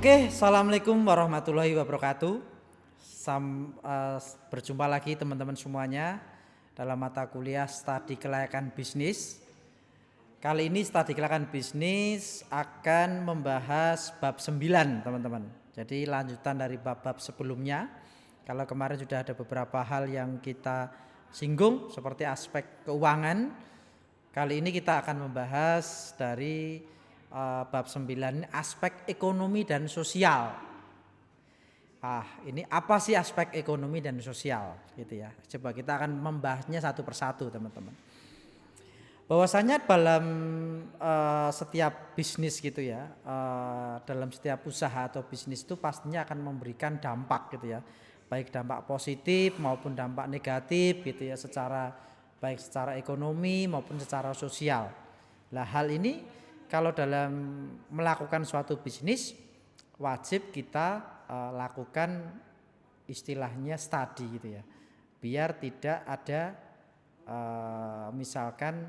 Oke, assalamualaikum warahmatullahi wabarakatuh. Berjumpa lagi teman-teman semuanya dalam mata kuliah Studi Kelayakan Bisnis. Kali ini Studi Kelayakan Bisnis akan membahas bab 9, teman-teman. Jadi lanjutan dari bab-bab sebelumnya. Kalau kemarin sudah ada beberapa hal yang kita singgung seperti aspek keuangan, kali ini kita akan membahas dari bab 9 aspek ekonomi dan sosial. Ini apa sih aspek ekonomi dan sosial gitu ya. Coba kita akan membahasnya satu persatu, teman-teman. Bahwasanya dalam setiap bisnis gitu ya, dalam setiap usaha atau bisnis itu pastinya akan memberikan dampak gitu ya. Baik dampak positif maupun dampak negatif gitu ya, baik secara ekonomi maupun secara sosial. Nah, hal ini kalau dalam melakukan suatu bisnis wajib kita lakukan istilahnya studi gitu ya, biar tidak ada misalkan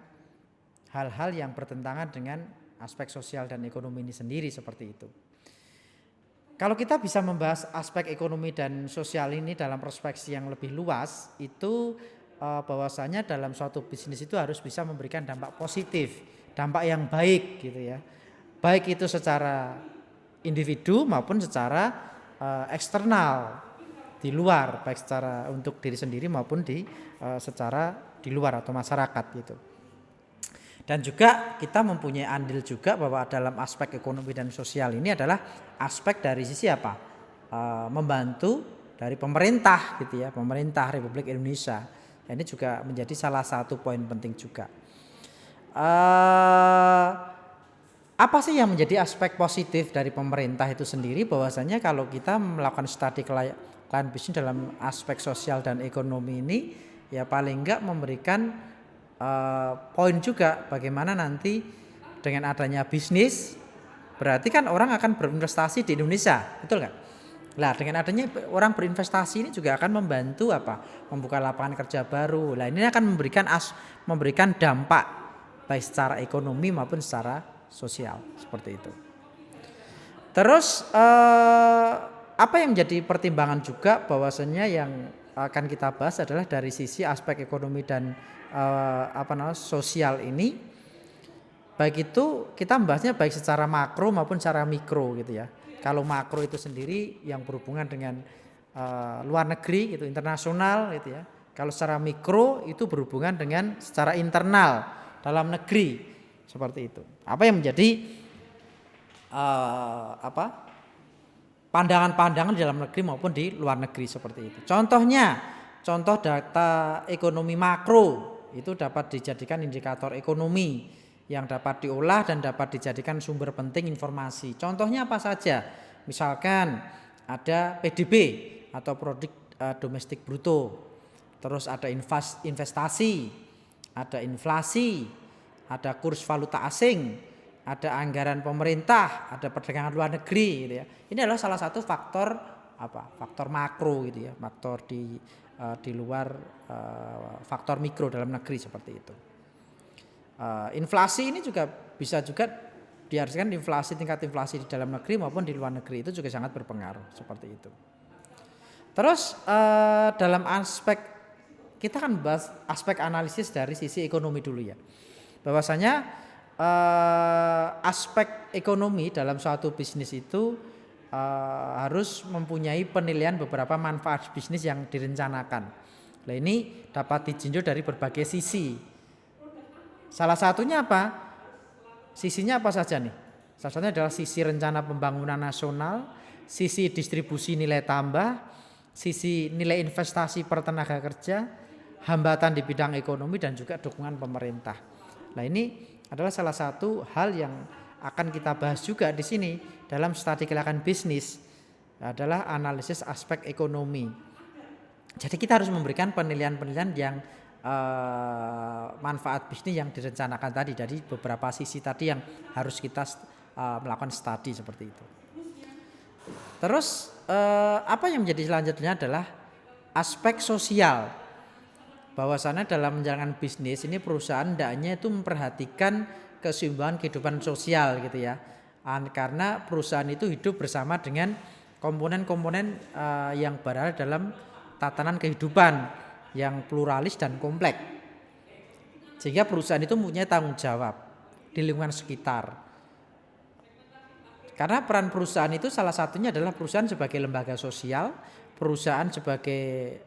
hal-hal yang bertentangan dengan aspek sosial dan ekonomi ini sendiri seperti itu. Kalau kita bisa membahas aspek ekonomi dan sosial ini dalam perspektif yang lebih luas, itu bahwasanya dalam suatu bisnis itu harus bisa memberikan dampak positif, dampak yang baik gitu ya. Baik itu secara individu maupun secara eksternal di luar, baik secara untuk diri sendiri maupun secara di luar atau masyarakat gitu. Dan juga kita mempunyai andil juga bahwa dalam aspek ekonomi dan sosial ini adalah aspek dari sisi apa? Membantu dari pemerintah gitu ya, pemerintah Republik Indonesia. Ini juga menjadi salah satu poin penting juga. Apa sih yang menjadi aspek positif dari pemerintah itu sendiri? Bahwasanya kalau kita melakukan studi kelayakan bisnis dalam aspek sosial dan ekonomi ini, ya paling enggak memberikan poin juga bagaimana nanti dengan adanya bisnis, berarti kan orang akan berinvestasi di Indonesia, betul nggak? Nah, dengan adanya orang berinvestasi ini juga akan membantu membuka lapangan kerja baru. Nah, ini akan memberikan dampak baik secara ekonomi maupun secara sosial seperti itu. Terus apa yang menjadi pertimbangan juga bahwasanya yang akan kita bahas adalah dari sisi aspek ekonomi dan sosial ini, baik itu kita membahasnya baik secara makro maupun secara mikro gitu ya. Kalau makro itu sendiri yang berhubungan dengan luar negeri gitu, internasional gitu ya. Kalau secara mikro itu berhubungan dengan secara internal dalam negeri seperti itu. Apa yang menjadi pandangan-pandangan di dalam negeri maupun di luar negeri seperti itu. Contoh data ekonomi makro itu dapat dijadikan indikator ekonomi yang dapat diolah dan dapat dijadikan sumber penting informasi. Contohnya apa saja? Misalkan ada PDB atau produk domestik bruto, terus ada investasi, ada inflasi, ada kurs valuta asing, ada anggaran pemerintah, ada perdagangan luar negeri gitu ya. Ini adalah salah satu faktor faktor makro gitu ya, faktor di luar faktor mikro dalam negeri seperti itu. Inflasi ini juga bisa juga diartikan tingkat inflasi di dalam negeri maupun di luar negeri itu juga sangat berpengaruh seperti itu. Terus dalam aspek kita kan bahas aspek analisis dari sisi ekonomi dulu ya. Bahwasanya aspek ekonomi dalam suatu bisnis itu harus mempunyai penilaian beberapa manfaat bisnis yang direncanakan. Nah, ini dapat ditinjau dari berbagai sisi. Salah satunya apa? Sisinya apa saja nih? Salah satunya adalah sisi rencana pembangunan nasional, sisi distribusi nilai tambah, sisi nilai investasi per tenaga kerja, hambatan di bidang ekonomi dan juga dukungan pemerintah. Nah, ini adalah salah satu hal yang akan kita bahas juga di sini dalam studi kelayakan bisnis, adalah analisis aspek ekonomi. Jadi kita harus memberikan penilaian-penilaian yang manfaat bisnis yang direncanakan tadi dari beberapa sisi tadi yang harus kita melakukan studi seperti itu. Terus apa yang menjadi selanjutnya adalah aspek sosial. Bahwasannya dalam menjalankan bisnis ini perusahaan hendaknya itu memperhatikan keseimbangan kehidupan sosial gitu ya. Karena perusahaan itu hidup bersama dengan komponen-komponen yang berada dalam tatanan kehidupan yang pluralis dan kompleks. Sehingga perusahaan itu mempunyai tanggung jawab di lingkungan sekitar. Karena peran perusahaan itu salah satunya adalah perusahaan sebagai lembaga sosial, perusahaan sebagai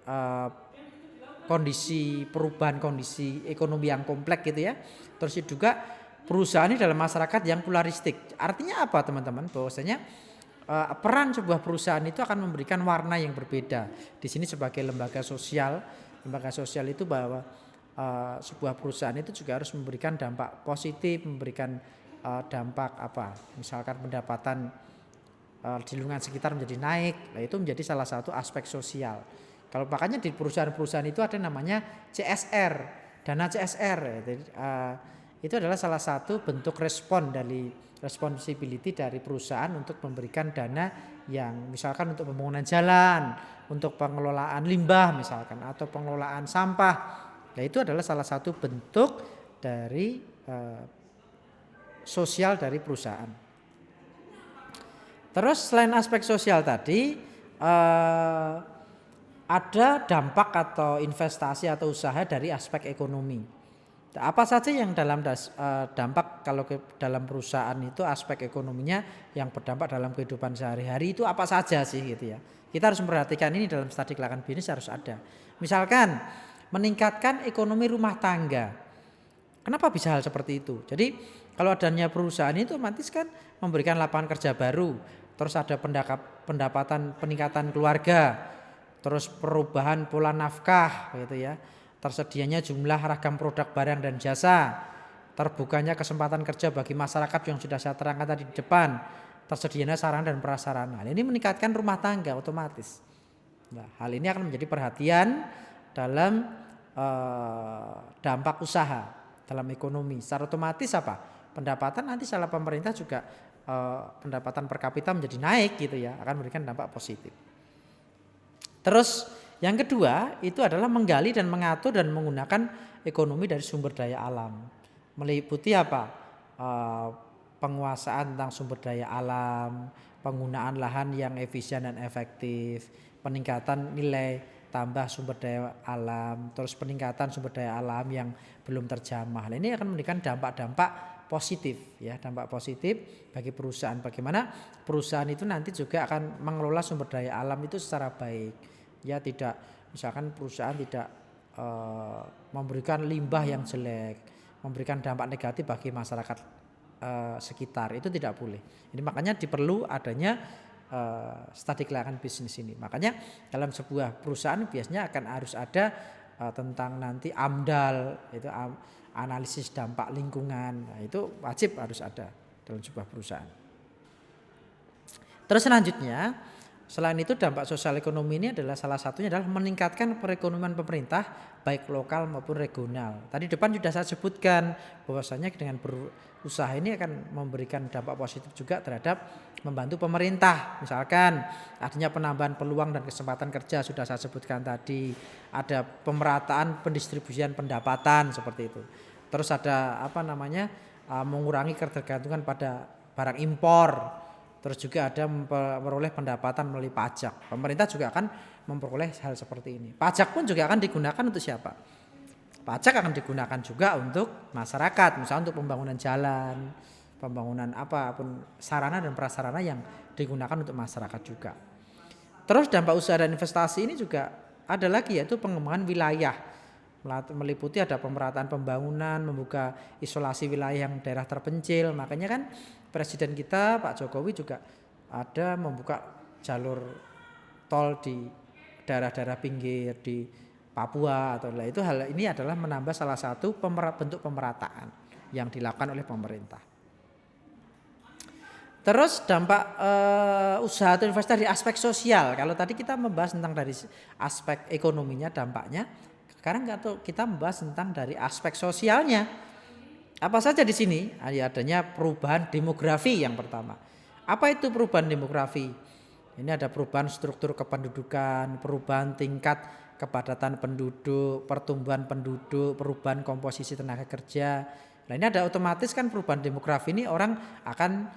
perubahan kondisi ekonomi yang kompleks gitu ya. Terus juga perusahaan ini dalam masyarakat yang pluralistik. Artinya apa teman-teman? Bahwasanya peran sebuah perusahaan itu akan memberikan warna yang berbeda. Di sini sebagai lembaga sosial itu bahwa sebuah perusahaan itu juga harus memberikan dampak positif, memberikan dampak misalkan pendapatan di lingkungan sekitar menjadi naik. Nah, itu menjadi salah satu aspek sosial. Kalau makanya di perusahaan-perusahaan itu ada namanya CSR, dana CSR. Itu adalah salah satu bentuk responsibility dari perusahaan untuk memberikan dana yang misalkan untuk pembangunan jalan, untuk pengelolaan limbah misalkan, atau pengelolaan sampah. Nah, itu adalah salah satu bentuk dari sosial dari perusahaan. Terus selain aspek sosial tadi, ada dampak atau investasi atau usaha dari aspek ekonomi. Apa saja yang dalam dampak kalau dalam perusahaan itu aspek ekonominya yang berdampak dalam kehidupan sehari-hari itu apa saja sih gitu ya. Kita harus memperhatikan ini dalam studi kelayakan bisnis harus ada. Misalkan meningkatkan ekonomi rumah tangga. Kenapa bisa hal seperti itu? Jadi kalau adanya perusahaan itu otomatis kan memberikan lapangan kerja baru, terus ada pendapatan peningkatan keluarga, terus perubahan pola nafkah gitu ya. Tersedianya jumlah ragam produk barang dan jasa, terbukanya kesempatan kerja bagi masyarakat yang sudah saya terangkan tadi di depan, tersedianya sarana dan prasarana. Ini meningkatkan rumah tangga otomatis. Nah, hal ini akan menjadi perhatian dalam dampak usaha dalam ekonomi. Secara otomatis pendapatan nanti salah pemerintah juga pendapatan per kapita menjadi naik gitu ya, akan memberikan dampak positif. Terus yang kedua itu adalah menggali dan mengatur dan menggunakan ekonomi dari sumber daya alam. Meliputi penguasaan tentang sumber daya alam, penggunaan lahan yang efisien dan efektif, peningkatan nilai tambah sumber daya alam, terus peningkatan sumber daya alam yang belum terjamah. Ini akan memberikan dampak-dampak positif ya, dampak positif bagi perusahaan. Bagaimana perusahaan itu nanti juga akan mengelola sumber daya alam itu secara baik. Ya, tidak misalkan perusahaan tidak memberikan limbah yang jelek, memberikan dampak negatif bagi masyarakat sekitar, itu tidak boleh. Ini makanya diperlu adanya studi kelayakan bisnis ini. Makanya dalam sebuah perusahaan biasanya akan harus ada tentang nanti AMDAL, itu analisis dampak lingkungan. Nah, itu wajib harus ada dalam sebuah perusahaan. Terus selanjutnya, selain itu dampak sosial ekonomi ini adalah salah satunya adalah meningkatkan perekonomian pemerintah baik lokal maupun regional. Tadi depan sudah saya sebutkan bahwasanya dengan berusaha ini akan memberikan dampak positif juga terhadap membantu pemerintah. Misalkan adanya penambahan peluang dan kesempatan kerja sudah saya sebutkan tadi. Ada pemerataan pendistribusian pendapatan seperti itu. Terus ada mengurangi ketergantungan pada barang impor. Terus juga ada memperoleh pendapatan melalui pajak. Pemerintah juga akan memperoleh hal seperti ini. Pajak pun juga akan digunakan untuk siapa? Pajak akan digunakan juga untuk masyarakat, misalnya untuk pembangunan jalan, pembangunan apapun sarana dan prasarana yang digunakan untuk masyarakat juga. Terus dampak usaha dan investasi ini juga ada lagi, yaitu pengembangan wilayah. Meliputi ada pemerataan pembangunan, membuka isolasi wilayah yang daerah terpencil. Makanya kan Presiden kita Pak Jokowi juga ada membuka jalur tol di daerah-daerah pinggir di Papua atau itu. Hal ini adalah menambah salah satu bentuk pemerataan yang dilakukan oleh pemerintah. Terus dampak usaha atau investasi dari aspek sosial. Kalau tadi kita membahas tentang dari aspek ekonominya dampaknya, sekarang kita membahas tentang dari aspek sosialnya. Apa saja di sini? Adanya perubahan demografi yang pertama. Apa itu perubahan demografi? Ini ada perubahan struktur kependudukan, perubahan tingkat kepadatan penduduk, pertumbuhan penduduk, perubahan komposisi tenaga kerja. Nah, ini ada otomatis kan perubahan demografi ini orang akan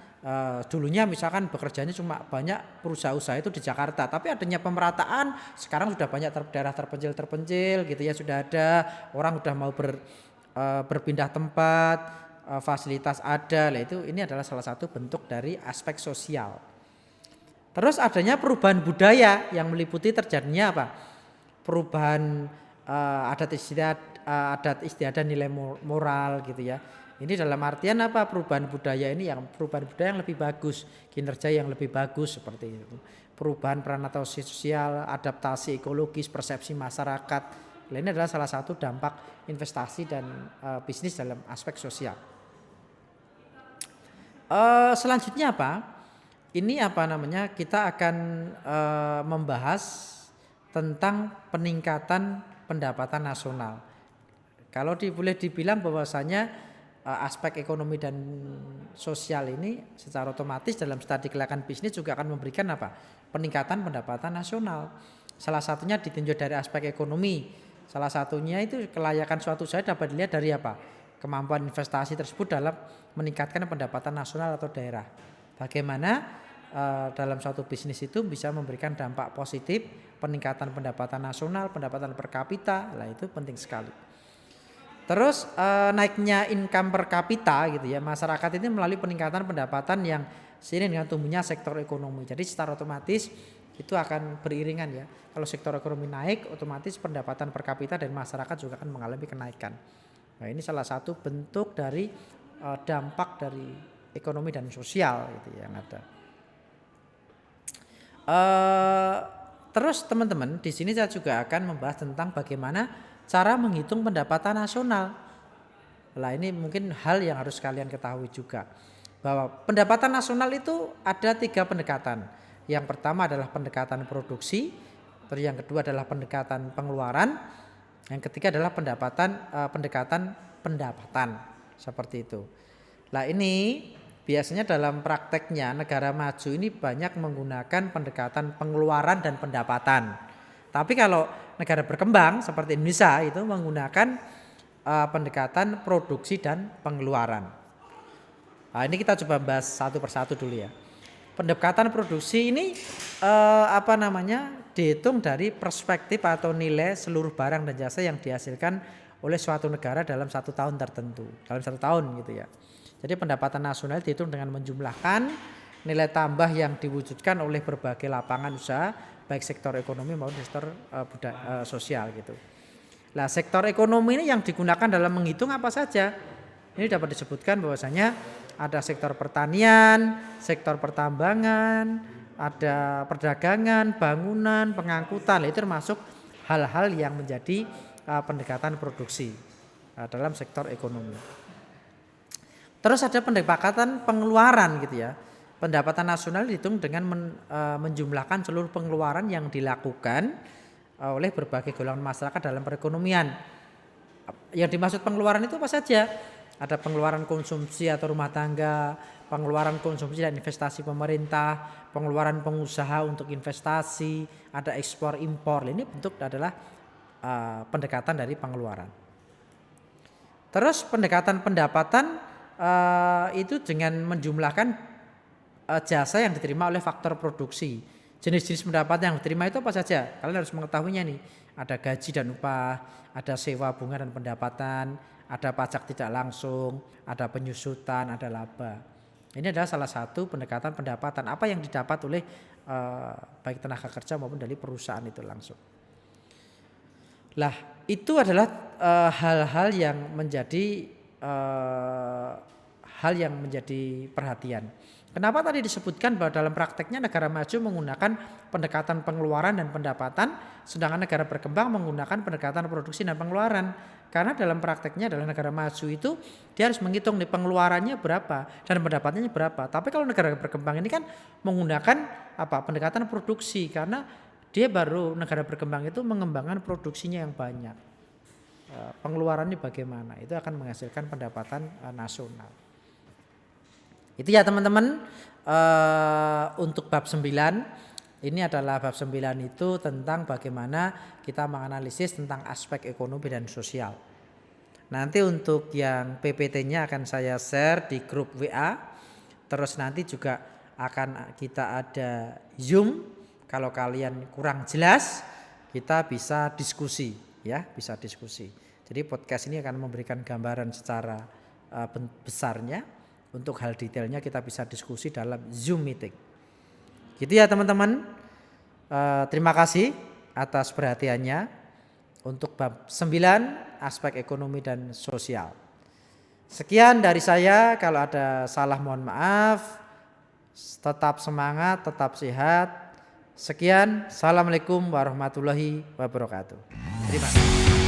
Dulunya misalkan bekerjanya cuma banyak perusahaan-usaha itu di Jakarta, tapi adanya pemerataan sekarang sudah banyak daerah terpencil gitu ya, sudah ada orang udah mau berpindah tempat, fasilitas ada. Lah itu ini adalah salah satu bentuk dari aspek sosial. Terus adanya perubahan budaya yang meliputi terjadinya apa? Perubahan adat istiadat dan nilai moral gitu ya. Ini dalam artian apa? Perubahan budaya ini yang perubahan budaya yang lebih bagus, kinerja yang lebih bagus seperti itu. Perubahan peran atau sosial, adaptasi ekologis, persepsi masyarakat. Ini adalah salah satu dampak investasi dan bisnis dalam aspek sosial. Selanjutnya apa? Ini apa namanya? Kita akan membahas tentang peningkatan pendapatan nasional. Kalau boleh dibilang bahwasanya aspek ekonomi dan sosial ini secara otomatis dalam studi kelayakan bisnis juga akan memberikan apa? Peningkatan pendapatan nasional. Salah satunya ditinjau dari aspek ekonomi. Salah satunya itu kelayakan suatu usaha dapat dilihat dari apa? Kemampuan investasi tersebut dalam meningkatkan pendapatan nasional atau daerah. Bagaimana dalam suatu bisnis itu bisa memberikan dampak positif, peningkatan pendapatan nasional, pendapatan per kapita, lah itu penting sekali. Terus naiknya income per kapita gitu ya, masyarakat ini melalui peningkatan pendapatan yang seiring dengan tumbuhnya sektor ekonomi. Jadi secara otomatis itu akan beriringan ya. Kalau sektor ekonomi naik, otomatis pendapatan per kapita dari masyarakat juga akan mengalami kenaikan. Nah ini salah satu bentuk dari dampak dari ekonomi dan sosial gitu yang ada. Terus teman-teman di sini saya juga akan membahas tentang bagaimana cara menghitung pendapatan nasional. Nah ini mungkin hal yang harus kalian ketahui juga. Bahwa pendapatan nasional itu ada 3 pendekatan. Yang pertama adalah pendekatan produksi. Terus yang kedua adalah pendekatan pengeluaran. Yang ketiga adalah pendekatan pendapatan. Seperti itu. Nah ini biasanya dalam prakteknya negara maju ini banyak menggunakan pendekatan pengeluaran dan pendapatan. Tapi kalau negara berkembang seperti Indonesia itu menggunakan pendekatan produksi dan pengeluaran. Nah, ini kita coba bahas satu persatu dulu ya. Pendekatan produksi ini dihitung dari perspektif atau nilai seluruh barang dan jasa yang dihasilkan oleh suatu negara dalam 1 tahun tertentu, dalam 1 tahun gitu ya. Jadi pendapatan nasional dihitung dengan menjumlahkan nilai tambah yang diwujudkan oleh berbagai lapangan usaha baik sektor ekonomi maupun sektor sosial gitu. Nah, sektor ekonomi ini yang digunakan dalam menghitung apa saja? Ini dapat disebutkan bahwasanya ada sektor pertanian, sektor pertambangan, ada perdagangan, bangunan, pengangkutan. Itu termasuk hal-hal yang menjadi pendekatan produksi dalam sektor ekonomi. Terus ada pendekatan pengeluaran gitu ya. Pendapatan nasional dihitung dengan menjumlahkan seluruh pengeluaran yang dilakukan oleh berbagai golongan masyarakat dalam perekonomian. Yang dimaksud pengeluaran itu apa saja? Ada pengeluaran konsumsi atau rumah tangga, pengeluaran konsumsi dan investasi pemerintah, pengeluaran pengusaha untuk investasi, ada ekspor impor. Ini bentuk adalah pendekatan dari pengeluaran. Terus pendekatan pendapatan itu dengan menjumlahkan jasa yang diterima oleh faktor produksi. Jenis-jenis pendapatan yang diterima itu apa saja? Kalian harus mengetahuinya nih. Ada gaji dan upah, ada sewa bunga dan pendapatan, ada pajak tidak langsung, ada penyusutan, ada laba. Ini adalah salah satu pendekatan pendapatan. Apa yang didapat oleh baik tenaga kerja maupun dari perusahaan itu langsung. Lah itu adalah hal-hal yang menjadi perhatian. Kenapa tadi disebutkan bahwa dalam prakteknya negara maju menggunakan pendekatan pengeluaran dan pendapatan, sedangkan negara berkembang menggunakan pendekatan produksi dan pengeluaran. Karena dalam prakteknya adalah negara maju itu dia harus menghitung nih pengeluarannya berapa dan pendapatannya berapa. Tapi kalau negara berkembang ini kan menggunakan pendekatan produksi, karena dia baru negara berkembang itu mengembangkan produksinya yang banyak. Pengeluarannya bagaimana? Itu akan menghasilkan pendapatan nasional. Itu ya teman-teman, untuk bab 9 ini adalah bab 9 itu tentang bagaimana kita menganalisis tentang aspek ekonomi dan sosial. Nanti untuk yang PPT-nya akan saya share di grup WA. Terus nanti juga akan kita ada Zoom. Kalau kalian kurang jelas, kita bisa diskusi ya, bisa diskusi. Jadi podcast ini akan memberikan gambaran secara besarnya. Untuk hal detailnya kita bisa diskusi dalam Zoom meeting. Gitu ya teman-teman. Terima kasih atas perhatiannya untuk bab 9 aspek ekonomi dan sosial. Sekian dari saya, kalau ada salah mohon maaf. Tetap semangat, tetap sehat. Sekian, assalamualaikum warahmatullahi wabarakatuh. Terima kasih.